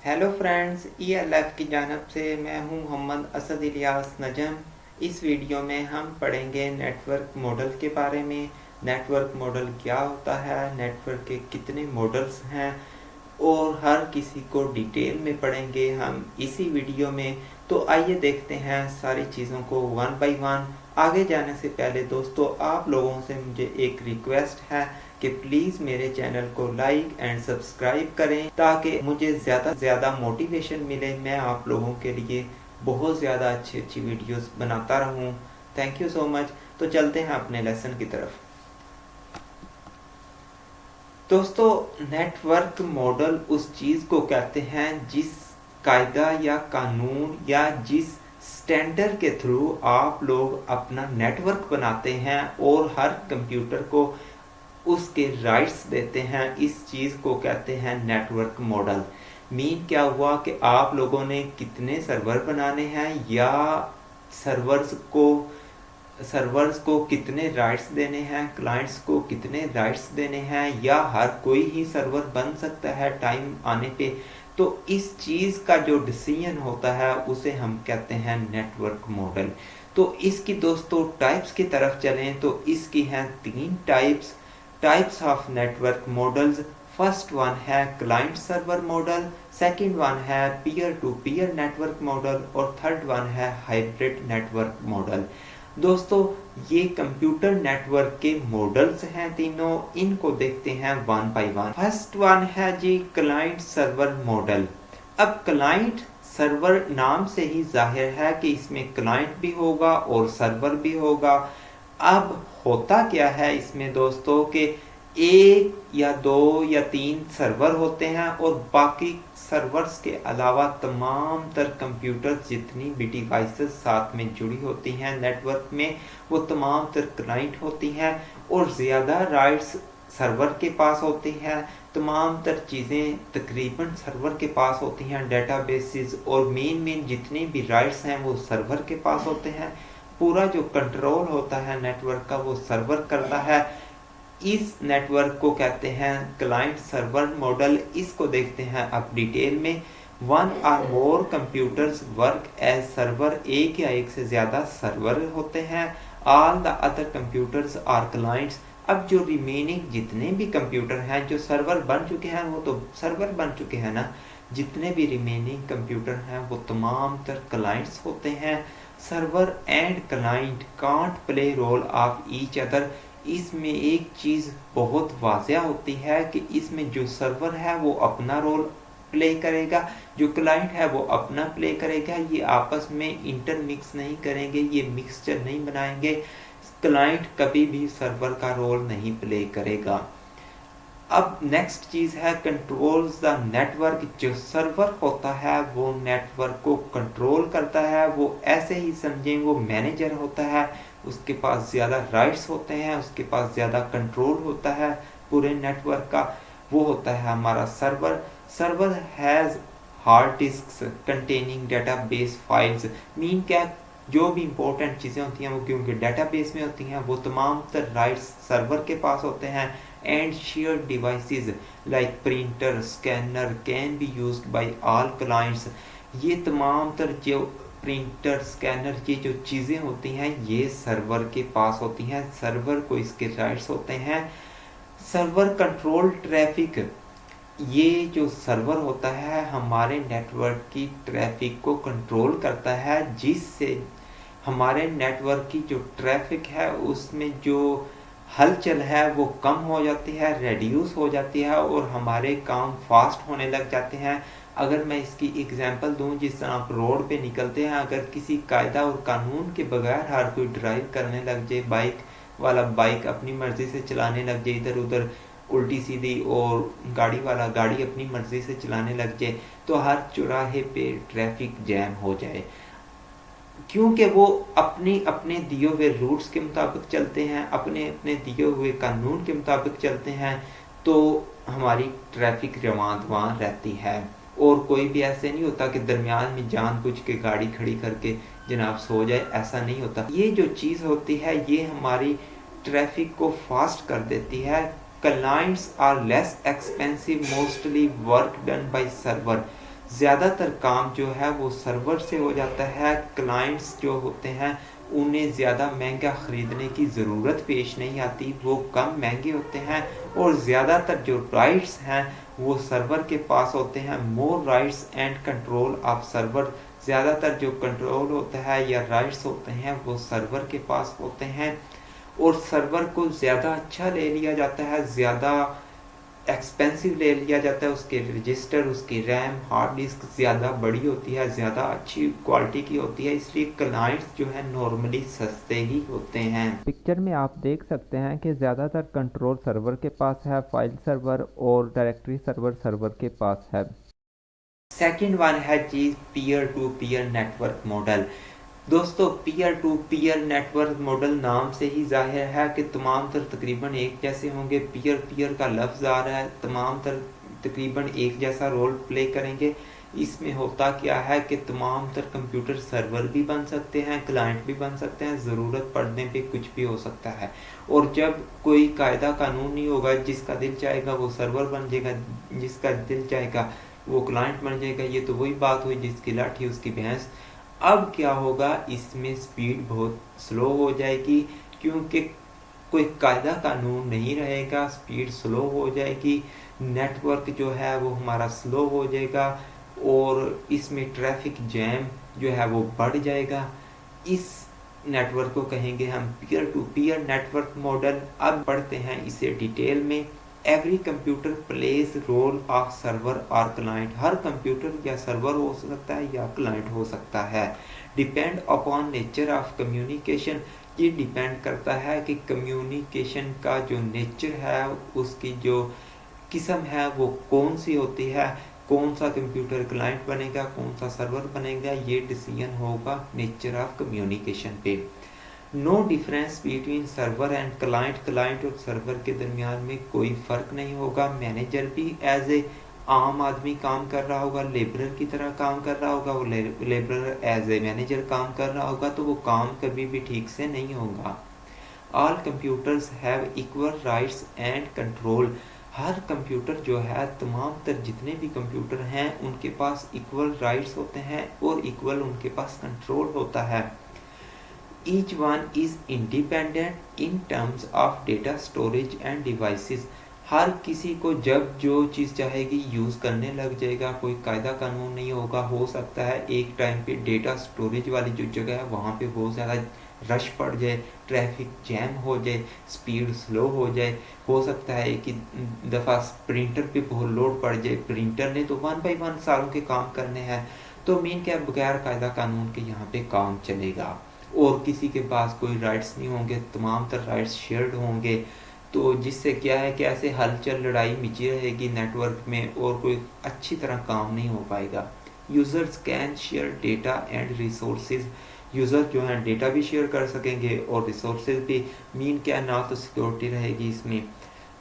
Hello friends, ELF की जानब से मैं हूं मोहम्मद असद इलियास नजम। इस वीडियो में हम पढ़ेंगे नेटवर्क मॉडल के बारे में। नेटवर्क मॉडल क्या होता है, नेटवर्क के कितने मॉडल्स हैं और हर किसी को डिटेल में पढ़ेंगे हम इसी वीडियो में। तो आइए देखते हैं सारी चीज़ों को वन बाय वन। आगे जाने से पहले दोस्तों, आप लोगों से मुझे एक रिक्वेस्ट है कि प्लीज़ मेरे चैनल को लाइक एंड सब्सक्राइब करें ताकि मुझे ज़्यादा से ज़्यादा मोटिवेशन मिले, मैं आप लोगों के लिए बहुत ज़्यादा अच्छी अच्छी वीडियोस बनाता रहूं। Thank you so much. तो चलते हैं अपने लेसन की तरफ। दोस्तों, नेटवर्क मॉडल उस चीज़ को कहते हैं जिस कायदा या कानून या जिस स्टैंडर्ड के थ्रू आप लोग अपना नेटवर्क बनाते हैं और हर कंप्यूटर को उसके राइट्स देते हैं। इस चीज़ को कहते हैं नेटवर्क मॉडल। मीन क्या हुआ कि आप लोगों ने कितने सर्वर बनाने हैं या सर्वर्स को कितने राइट्स देने हैं, क्लाइंट्स को कितने राइट्स देने हैं, या हर कोई ही सर्वर बन सकता है टाइम आने पे। तो इस चीज़ का जो डिसीजन होता है उसे हम कहते हैं नेटवर्क मॉडल। तो इसकी दोस्तों टाइप्स की तरफ चलें तो इसकी हैं 3 types of network models. First one है client server model, second one है peer to peer network model और थर्ड वन है हाइब्रिड नेटवर्क मॉडल। दोस्तों, ये कंप्यूटर नेटवर्क के मॉडल्स हैं तीनों। इनको देखते हैं one by one. First one है जी क्लाइंट सर्वर मॉडल। अब क्लाइंट सर्वर नाम से ही जाहिर है कि इसमें क्लाइंट भी होगा और सर्वर भी होगा। अब होता क्या है इसमें दोस्तों कि एक या दो या तीन सर्वर होते हैं और बाकी सर्वर्स के अलावा तमाम तर कंप्यूटर जितनी भी डिवाइसेस साथ में जुड़ी होती हैं नेटवर्क में, वो तमाम तर क्लाइंट होती हैं और ज़्यादा राइट्स सर्वर के पास होती हैं। तमाम तर चीज़ें तकरीबन सर्वर के पास होती हैं, डेटाबेसेस और मेन जितने भी राइट्स हैं वो सर्वर के पास होते हैं। पूरा जो कंट्रोल होता है नेटवर्क का वो सर्वर करता है। इस नेटवर्क को कहते हैं क्लाइंट सर्वर मॉडल। इसको देखते हैं अब डिटेल में। One or more computers work as server, एक या एक से ज़्यादा सर्वर होते हैं। All the other computers are clients. अब जो रिमेनिंग जितने भी कंप्यूटर हैं जो सर्वर बन चुके हैं वो तो सर्वर बन चुके हैं ना, जितने भी रिमेनिंग कंप्यूटर हैं वो तमाम तर क्लाइंट्स होते हैं। Server and client can't play role of each other. इसमें एक चीज़ बहुत वाज़िया होती है कि इसमें जो सर्वर है वो अपना रोल प्ले करेगा, जो क्लाइंट है वो अपना प्ले करेगा। ये आपस में इंटरमिक्स नहीं करेंगे, ये मिक्सचर नहीं बनाएंगे। क्लाइंट कभी भी सर्वर का रोल नहीं प्ले करेगा। अब नेक्स्ट चीज़ है कंट्रोल्स द नेटवर्क। जो सर्वर होता है वो नेटवर्क को कंट्रोल करता है। वो ऐसे ही समझें वो मैनेजर होता है, उसके पास ज़्यादा राइट्स होते हैं, उसके पास ज़्यादा कंट्रोल होता है पूरे नेटवर्क का। वो होता है हमारा server. Server has hard disk containing database files. Mean क्या, जो भी इंपॉर्टेंट चीज़ें होती हैं वो क्योंकि डेटाबेस में होती हैं वो तमाम तर राइट्स सर्वर के पास होते हैं। And share devices like printer scanner can be used by all clients. ये तमाम तर जो प्रिंटर स्कैनर ये जो चीज़ें होती हैं ये सर्वर के पास होती हैं, सर्वर को इसके राइट्स होते हैं। Server control traffic. ये जो सर्वर होता है हमारे नेटवर्क की ट्रैफिक को कंट्रोल करता है, जिससे हमारे नेटवर्क की जो ट्रैफिक है उसमें जो हलचल है वो कम हो जाती है, रेड्यूस हो जाती है और हमारे काम फास्ट होने लग जाते हैं। अगर मैं इसकी एग्जांपल दूं, जिस तरह आप रोड पे निकलते हैं, अगर किसी कायदा और कानून के बगैर हर कोई ड्राइव करने लग जाए, बाइक वाला बाइक अपनी मर्ज़ी से चलाने लग जाए इधर उधर उल्टी सीधी, और गाड़ी वाला गाड़ी अपनी मर्ज़ी से चलाने लग जाए, तो हर चौराहे पे ट्रैफिक जैम हो जाए, क्योंकि वो अपने अपने दिए हुए रूट्स के मुताबिक चलते हैं, अपने अपने दिए हुए कानून के मुताबिक चलते हैं। तो हमारी ट्रैफिक रवां रहती है और कोई भी ऐसे नहीं होता कि दरमियान में जानबूझ के गाड़ी खड़ी करके जनाब सो जाए, ऐसा नहीं होता। ये जो चीज़ होती है ये हमारी ट्रैफिक को फास्ट कर देती है। Clients are less expensive, mostly work done by server. ज़्यादातर काम जो है वो सर्वर से हो जाता है। क्लाइंट्स जो होते हैं उन्हें ज़्यादा महंगा ख़रीदने की ज़रूरत पेश नहीं आती, वो कम महंगे होते हैं और ज़्यादातर जो राइट्स हैं वो सर्वर के पास होते हैं। मोर rights and control of server, ज़्यादातर जो कंट्रोल होता है या राइट्स होते हैं वो सर्वर के पास होते हैं और सर्वर को ज़्यादा अच्छा ले लिया जाता है, ज़्यादा एक्सपेंसिव ले लिया जाता है। उसके रजिस्टर, उसकी रैम, हार्ड डिस्क ज़्यादा बड़ी होती है, ज़्यादा अच्छी क्वालिटी की होती है, इसलिए क्लाइंट्स जो है नॉर्मली सस्ते ही होते हैं। पिक्चर में आप देख सकते हैं कि ज़्यादातर कंट्रोल सर्वर के पास है, फाइल सर्वर और डायरेक्टरी सर्वर सर्वर के पास है। सेकंड वन है चीज़ peer to peer network model. दोस्तों, peer to peer network model नाम से ही जाहिर है कि तमाम तर तकरीबन एक जैसे होंगे। पीयर पीयर का लफ्ज़ आ रहा है, तमाम तर तकरीबन एक जैसा रोल प्ले करेंगे। इसमें होता क्या है कि तमाम तर कंप्यूटर सर्वर भी बन सकते हैं, क्लाइंट भी बन सकते हैं, ज़रूरत पड़ने पे कुछ भी हो सकता है। और जब कोई कायदा कानून नहीं होगा, जिसका दिल चाहेगा वो सर्वर बन जाएगा, जिसका दिल चाहेगा वो क्लाइंट बन जाएगा। ये तो वही बात हुई, जिसकी लाठी उसकी भैंस। अब क्या होगा, इसमें स्पीड बहुत स्लो हो जाएगी क्योंकि कोई कायदा कानून नहीं रहेगा, स्पीड स्लो हो जाएगी, नेटवर्क जो है वो हमारा स्लो हो जाएगा और इसमें ट्रैफिक जैम जो है वो बढ़ जाएगा। इस नेटवर्क को कहेंगे हम peer to peer network model. अब बढ़ते हैं इसे डिटेल में। Every computer plays role of server और क्लाइंट, हर कंप्यूटर या सर्वर हो सकता है या क्लाइंट हो सकता है। Depend upon nature of communication, ये डिपेंड करता है कि कम्युनिकेशन का जो नेचर है, उसकी जो किस्म है वो कौन सी होती है। कौन सा कंप्यूटर क्लाइंट बनेगा, कौन सा सर्वर बनेगा, ये डिसीजन होगा नेचर ऑफ कम्युनिकेशन पे। No difference between server and client, client और सर्वर के दरमियान में कोई फ़र्क नहीं होगा। मैनेजर भी एज ए आम आदमी काम कर रहा होगा, लेबरर की तरह काम कर रहा होगा, वो लेबरर एज ए मैनेजर काम कर रहा होगा, तो वो काम कभी भी ठीक से नहीं होगा। All computers have equal rights and control, her computer जो है, तमाम तर जितने भी कंप्यूटर हैं उनके पास इक्वल राइट्स होते हैं और इक्वल उनके पास कंट्रोल होता है। Each one is independent in terms of data storage and devices, हर किसी को जब जो चीज़ चाहेगी यूज़ करने लग जाएगा, कोई कायदा कानून नहीं होगा। हो सकता है एक टाइम पे डेटा स्टोरेज वाली जो जगह है वहाँ पे बहुत ज़्यादा रश पड़ जाए, ट्रैफिक जैम हो जाए, स्पीड स्लो हो जाए। हो सकता है कि दफ़ा प्रिंटर पे बहुत लोड पड़ जाए, प्रिंटर ने तो 1 बाई 1 सालों के काम करने हैं, तो मीन क्या बगैर कायदा कानून के यहाँ पे काम चलेगा और किसी के पास कोई राइट्स नहीं होंगे, तमाम तर राइट्स शेयर्ड होंगे। तो जिससे क्या है कि ऐसे हलचल लड़ाई मची रहेगी नेटवर्क में और कोई अच्छी तरह काम नहीं हो पाएगा। Users can share data and resources, user जो है डेटा भी शेयर कर सकेंगे और रिसोर्सेज भी। मीन क्या, ना तो सिक्योरिटी रहेगी इसमें,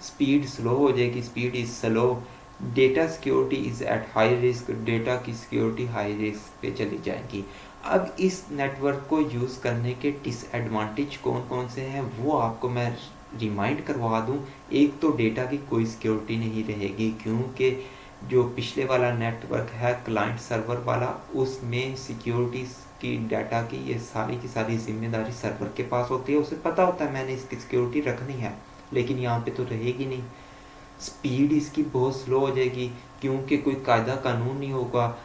स्पीड स्लो हो जाएगी, speed is slow. Data security is at high risk, data की सिक्योरिटी हाई रिस्क पे चली जाएगी। अब इस नेटवर्क को यूज़ करने के डिसएडवांटेज कौन कौन से हैं वो आपको मैं रिमाइंड करवा दूं। एक तो डेटा की कोई सिक्योरिटी नहीं रहेगी क्योंकि जो पिछले वाला नेटवर्क है क्लाइंट सर्वर वाला, उसमें सिक्योरिटी की डाटा की ये सारी की सारी जिम्मेदारी सर्वर के पास होती है। उसे पता होता है मैंने इसकी सिक्योरिटी रखनी है, लेकिन यहाँ पे तो रहेगी नहीं। स्पीड इसकी बहुत स्लो हो जाएगी क्योंकि कोई कायदा कानून नहीं होगा।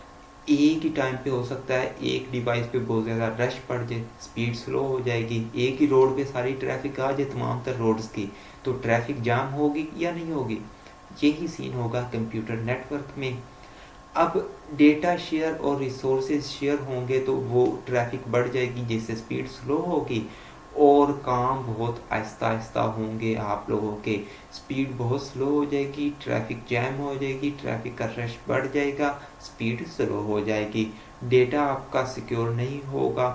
एक ही टाइम पे हो सकता है एक डिवाइस पे बहुत ज़्यादा रश पड़ जाए, स्पीड स्लो हो जाएगी। एक ही रोड पे सारी ट्रैफिक आ जाए तमाम तर रोड्स की, तो ट्रैफिक जाम होगी या नहीं होगी। यही सीन होगा कंप्यूटर नेटवर्क में। अब डेटा शेयर और रिसोर्सेज शेयर होंगे तो वो ट्रैफिक बढ़ जाएगी जिससे स्पीड स्लो होगी और काम बहुत आहिस्ता आहिस्ता होंगे आप लोगों के। स्पीड बहुत स्लो हो जाएगी, ट्रैफिक जैम हो जाएगी, ट्रैफिक का रश बढ़ जाएगा, स्पीड स्लो हो जाएगी, डेटा आपका सिक्योर नहीं होगा।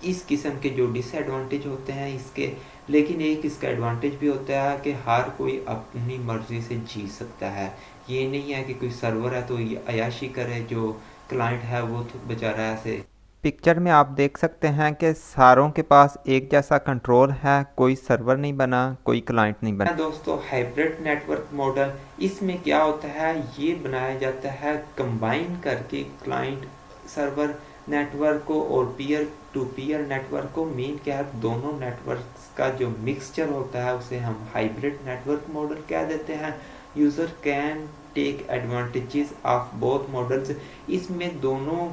इस किस्म के जो डिसएडवांटेज होते हैं इसके, लेकिन एक इसका एडवांटेज भी होता है कि हर कोई अपनी मर्ज़ी से जी सकता है। ये नहीं है कि कोई सर्वर है तो ये अयाशी करे, जो क्लाइंट है वो तो बेचारा ऐसे पिक्चर में आप देख सकते हैं कि सारों के पास एक जैसा कंट्रोल है, कोई सर्वर नहीं बना, कोई क्लाइंट नहीं बना। दोस्तों हाइब्रिड नेटवर्क मॉडल, इसमें क्या होता है, ये बनाया जाता है कंबाइन करके क्लाइंट सर्वर नेटवर्क को और पीयर टू पीयर नेटवर्क को। मीन क्या है, दोनों नेटवर्क्स का जो मिक्सचर होता है उसे हम हाइब्रिड नेटवर्क मॉडल कह देते हैं। User can take advantages of both models. इसमें दोनों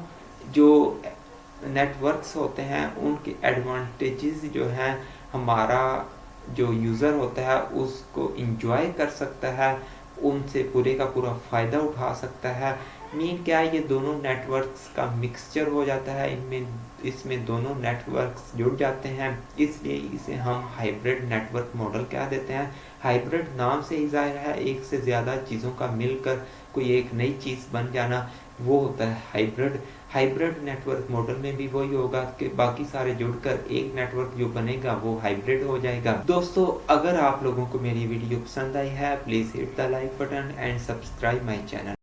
जो नेटवर्क्स होते हैं उनके एडवांटेजेस जो हैं हमारा जो यूज़र होता है उसको इंजॉय कर सकता है, उनसे पूरे का पूरा फ़ायदा उठा सकता है। मीन क्या है, ये दोनों नेटवर्क्स का मिक्सचर हो जाता है, इसमें दोनों नेटवर्क्स जुड़ जाते हैं, इसलिए इसे हम हाइब्रिड नेटवर्क मॉडल कह देते हैं। हाइब्रिड नाम से ही जाहिर है एक से ज़्यादा चीज़ों का मिलकर कोई एक नई चीज़ बन जाना, वो होता है हाइब्रिड। हाइब्रिड नेटवर्क मॉडल में भी वही होगा कि बाकी सारे जुड़कर एक नेटवर्क जो बनेगा वो हाइब्रिड हो जाएगा। दोस्तों अगर आप लोगों को मेरी वीडियो पसंद आई है, please hit the like button and subscribe my channel.